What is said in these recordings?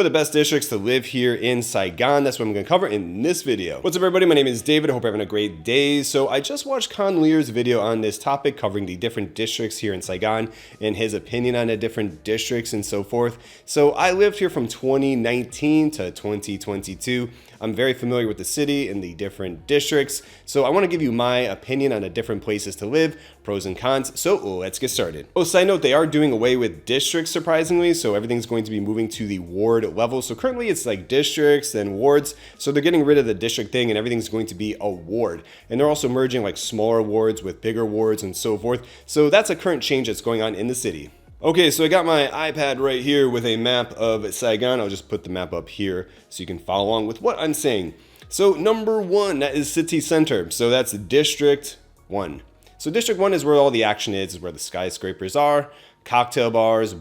The best districts to live here in Saigon. That's what I'm going to cover in this video. What's up, everybody? My name is David. I hope you're having a great day. So I just watched Con Lear's video on this topic covering the different districts here in Saigon and his opinion on the different districts and so forth. So I lived here from 2019 to 2022. I'm very familiar with the city and the different districts. So I want to give you my opinion on the different places to live, pros and cons. So let's get started. Oh, side note, they are doing away with districts surprisingly. So everything's going to be moving to the ward level. So currently it's like districts and wards. So they're getting rid of the district thing and everything's going to be a ward. And they're also merging like smaller wards with bigger wards and so forth. So that's a current change that's going on in the city. Okay, so I got my iPad right here with a map of Saigon. I'll just put the map up here so you can follow along with what I'm saying. So number one, that is city center. So that's District 1. So District 1 is where all the action is where the skyscrapers are, cocktail bars,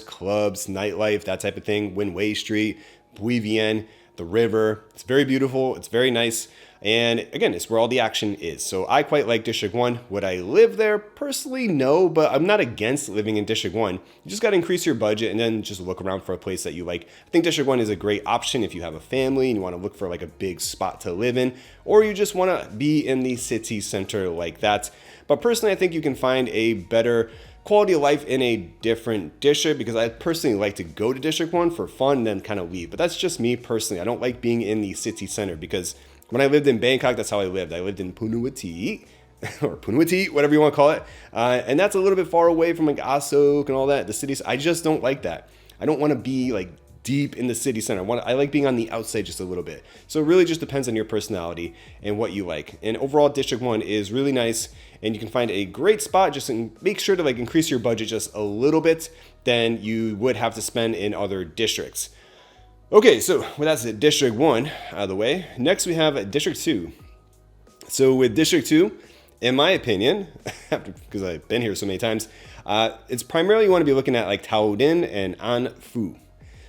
clubs, nightlife, that type of thing, Winway Street, Bui Vien, the river. It's very beautiful. It's very nice. And again, it's where all the action is. So I quite like District 1. Would I live there? Personally, no, but I'm not against living in District 1. You just got to increase your budget and then just look around for a place that you like. I think District 1 is a great option if you have a family and you want to look for like a big spot to live in, or you just want to be in the city center like that. But personally, I think you can find a better quality of life in a different district because I personally like to go to District 1 for fun and then kind of leave. But that's just me personally. I don't like being in the city center because when I lived in Bangkok, that's how I lived. I lived in Punuwati, or Punuwati, whatever you want to call it. And that's a little bit far away from like Asok and all that, the cities. I just don't like that. I don't want to be like deep in the city center. I like being on the outside just a little bit. So it really just depends on your personality and what you like. And overall, District 1 is really nice. And you can find a great spot. Just make sure to like increase your budget just a little bit than you would have to spend in other districts. Okay, so that's District 1 out of the way. Next we have District 2. So with District 2, in my opinion, because I've been here so many times, it's primarily you want to be looking at like Thu Duc and An Phu.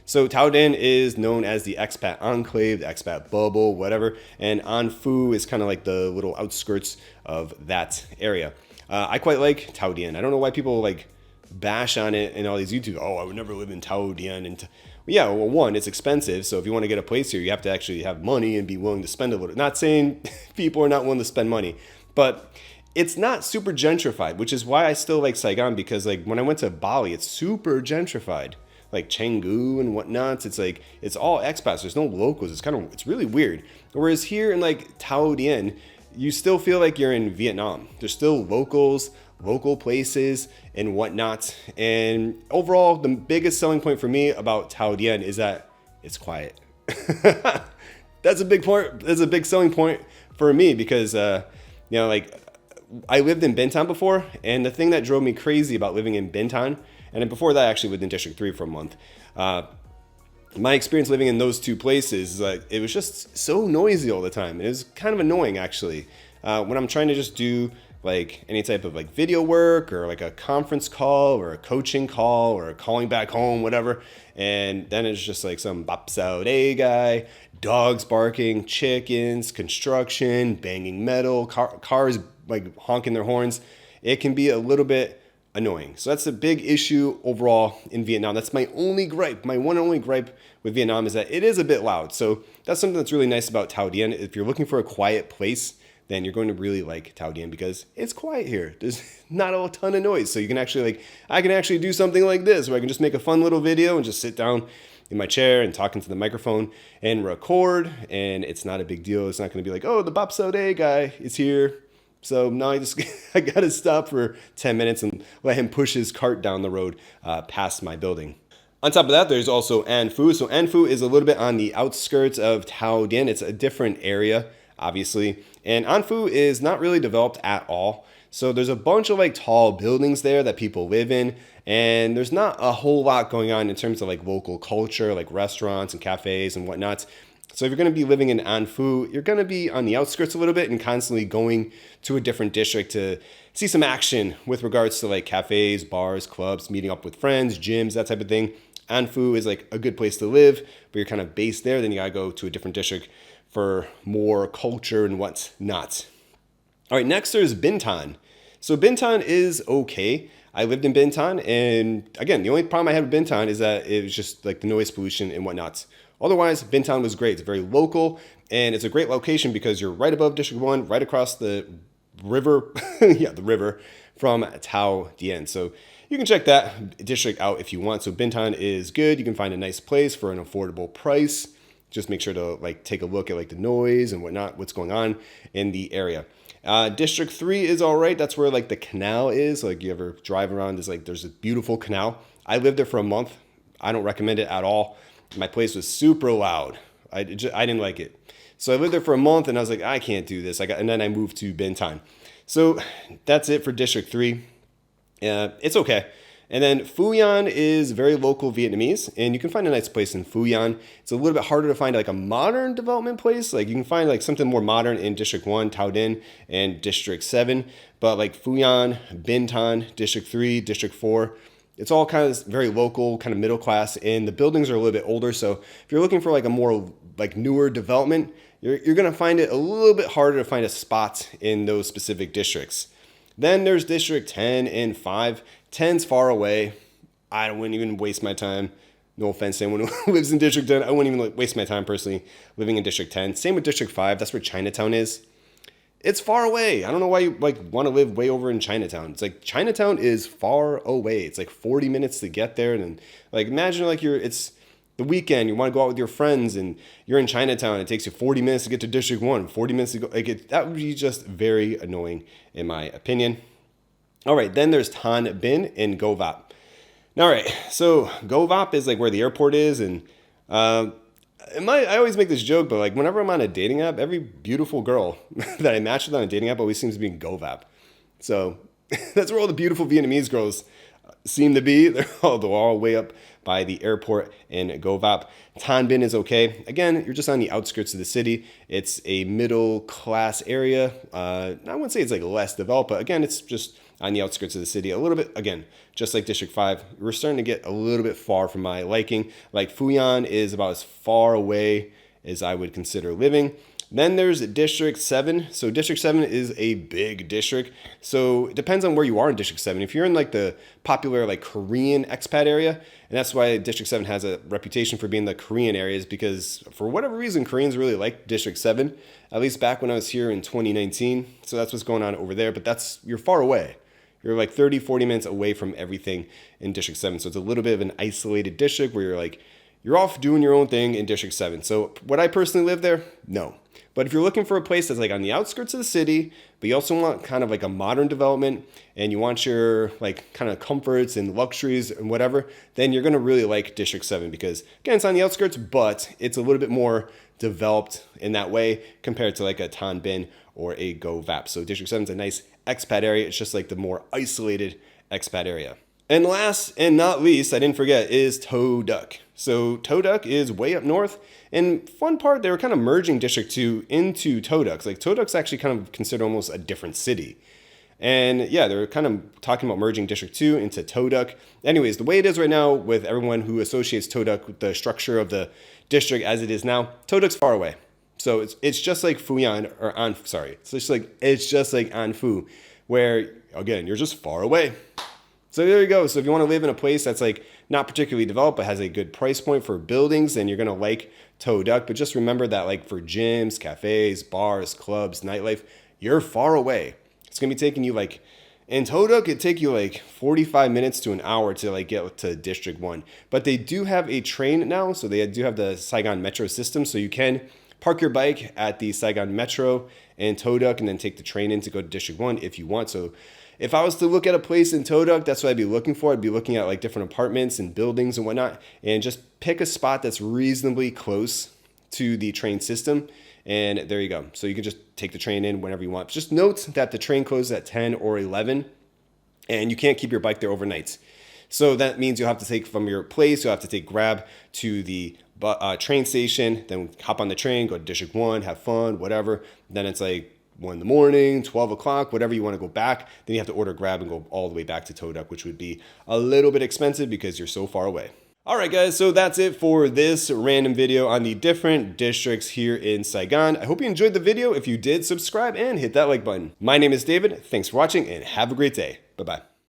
So Thu Duc is known as the expat enclave, the expat bubble, whatever. And An Phu is kind of like the little outskirts of that area. I quite like Thu Duc. I don't know why people like bash on it in all these YouTube. Oh, I would never live in Thu Duc. And yeah, well, one, it's expensive. So if you want to get a place here, you have to actually have money and be willing to spend a little. Not saying people are not willing to spend money, but it's not super gentrified, which is why I still like Saigon, because like when I went to Bali, it's super gentrified. Like Canggu and whatnot. It's like, it's all expats. There's no locals. It's really weird. Whereas here in like Thu Duc, you still feel like you're in Vietnam. There's still locals, local places and whatnot. And overall, the biggest selling point for me about Thu Duc is that it's quiet. That's a big point. That's a big selling point for me because, like I lived in Bintan before. And the thing that drove me crazy about living in Bintan, and then before that, I actually lived in District 3 for a month. My experience living in those two places, it was just so noisy all the time. It was kind of annoying, actually. When I'm trying to just do like any type of like video work or like a conference call or a coaching call or calling back home, whatever. And then it's just like some bap sao day guy, dogs barking, chickens, construction, banging metal, cars like honking their horns. It can be a little bit annoying. So that's a big issue overall in Vietnam. That's my only gripe. My one and only gripe with Vietnam is that it is a bit loud. So that's something that's really nice about Thu Duc. If you're looking for a quiet place, then you're going to really like Thu Duc because it's quiet here. There's not a ton of noise. So you can actually I can actually do something like this where I can just make a fun little video and just sit down in my chair and talk into the microphone and record. And it's not a big deal. It's not going to be like, oh, the Bap Sao Day guy is here. So now I got to stop for 10 minutes and let him push his cart down the road past my building. On top of that, there's also An Phu. So An Phu is a little bit on the outskirts of Thu Duc. It's a different area, obviously. And An Phu is not really developed at all. So there's a bunch of like tall buildings there that people live in. And there's not a whole lot going on in terms of like local culture, like restaurants and cafes and whatnot. So if you're going to be living in An Phu, you're going to be on the outskirts a little bit and constantly going to a different district to see some action with regards to like cafes, bars, clubs, meeting up with friends, gyms, that type of thing. An Phu is like a good place to live, but you're kind of based there. Then you got to go to a different district for more culture and what's not. All right, next there's Bintan. So Bintan is okay. I lived in Bintan, and again, the only problem I had with Bintan is that it was just like the noise pollution and whatnot. Otherwise, Bintan was great. It's very local, and it's a great location because you're right above District 1, right across the river, yeah, the river from Thu Duc. So you can check that district out if you want. So Bintan is good. You can find a nice place for an affordable price. Just make sure to like take a look at like the noise and whatnot, what's going on in the area. District 3 is all right. That's where like the canal is. Like you ever drive around, there's a beautiful canal. I lived there for a month. I don't recommend it at all. My place was super loud. I didn't like it. So I lived there for a month and I was like, I can't do this. And then I moved to Bintan. So that's it for District 3. It's okay. And then Phu Yan is very local Vietnamese, and you can find a nice place in Phu Yan. It's a little bit harder to find like a modern development place. Like you can find like something more modern in District 1, Thu Duc, and District 7. But like Phu Yan, Bintan, District 3, District 4, it's all kind of very local, kind of middle class, and the buildings are a little bit older. So if you're looking for like a more like newer development, you're going to find it a little bit harder to find a spot in those specific districts. Then there's District 10 and 5. 10's far away. I wouldn't even waste my time. No offense to anyone who lives in District 10. I wouldn't even waste my time personally living in District 10. Same with District 5. That's where Chinatown is. It's far away. I don't know why you like want to live way over in Chinatown. It's like Chinatown is far away. It's like 40 minutes to get there. And like imagine like it's the weekend, you want to go out with your friends and you're in Chinatown. It takes you 40 minutes to get to District 1, 40 minutes to go. That would be just very annoying in my opinion. All right, then there's Thanh Binh and Go Vap. All right, so Go Vap is like where the airport is, and I always make this joke, but like whenever I'm on a dating app, every beautiful girl that I match with on a dating app always seems to be in Go Vap. So that's where all the beautiful Vietnamese girls seem to be. They're all way up by the airport in Go Vap. Thanh Binh is okay. Again, you're just on the outskirts of the city. It's a middle class area. I wouldn't say it's like less developed, but again, it's just on the outskirts of the city a little bit. Again, just like District 5, we're starting to get a little bit far from my liking. Like Phu Yan is about as far away as I would consider living. Then there's District 7. So District 7 is a big district. So it depends on where you are in District 7. If you're in like the popular like Korean expat area, and that's why District 7 has a reputation for being the Korean areas, because for whatever reason, Koreans really like District 7, at least back when I was here in 2019. So that's what's going on over there, but you're far away. You're like 30, 40 minutes away from everything in District 7. So it's a little bit of an isolated district where you're off doing your own thing in District 7. So would I personally live there? No. But if you're looking for a place that's like on the outskirts of the city, but you also want kind of like a modern development and you want your like kind of comforts and luxuries and whatever, then you're going to really like District 7 because again, it's on the outskirts, but it's a little bit more developed in that way compared to like a Thanh Binh or a Go Vap. So District 7 is a nice expat area. It's just like the more isolated expat area. And last and not least, I didn't forget, is Thu Duc. So Thu Duc is way up north. And fun part, they were kind of merging District 2 into Thu Duc. Like Thu Duc's actually kind of considered almost a different city. And yeah, they're kind of talking about merging District 2 into Thu Duc. Anyways, the way it is right now with everyone who associates Thu Duc with the structure of the district as it is now, Thu Duc's far away. So it's just like Phu Yan, or it's just like An Phu, where again, you're just far away. So there you go. So if you want to live in a place that's like not particularly developed, but has a good price point for buildings, then you're going to like Thu Duc. But just remember that like for gyms, cafes, bars, clubs, nightlife, you're far away. It's going to be taking you like, in Thu Duc, it'd take you like 45 minutes to an hour to like get to District 1. But they do have a train now. So they do have the Saigon Metro system. So you can park your bike at the Saigon Metro in Thu Duc and then take the train in to go to District 1 if you want. So if I was to look at a place in Thu Duc, that's what I'd be looking for. I'd be looking at like different apartments and buildings and whatnot, and just pick a spot that's reasonably close to the train system. And there you go. So you can just take the train in whenever you want. Just note that the train closes at 10 or 11, and you can't keep your bike there overnight. So that means you'll have to take from your place, you'll have to take Grab to the train station, then hop on the train, go to District 1, have fun, whatever. Then it's like 1 in the morning, 12 o'clock, whatever you want to go back. Then you have to order Grab and go all the way back to Thu Duc, which would be a little bit expensive because you're so far away. All right, guys, so that's it for this random video on the different districts here in Saigon. I hope you enjoyed the video. If you did, subscribe and hit that like button. My name is David. Thanks for watching and have a great day. Bye-bye.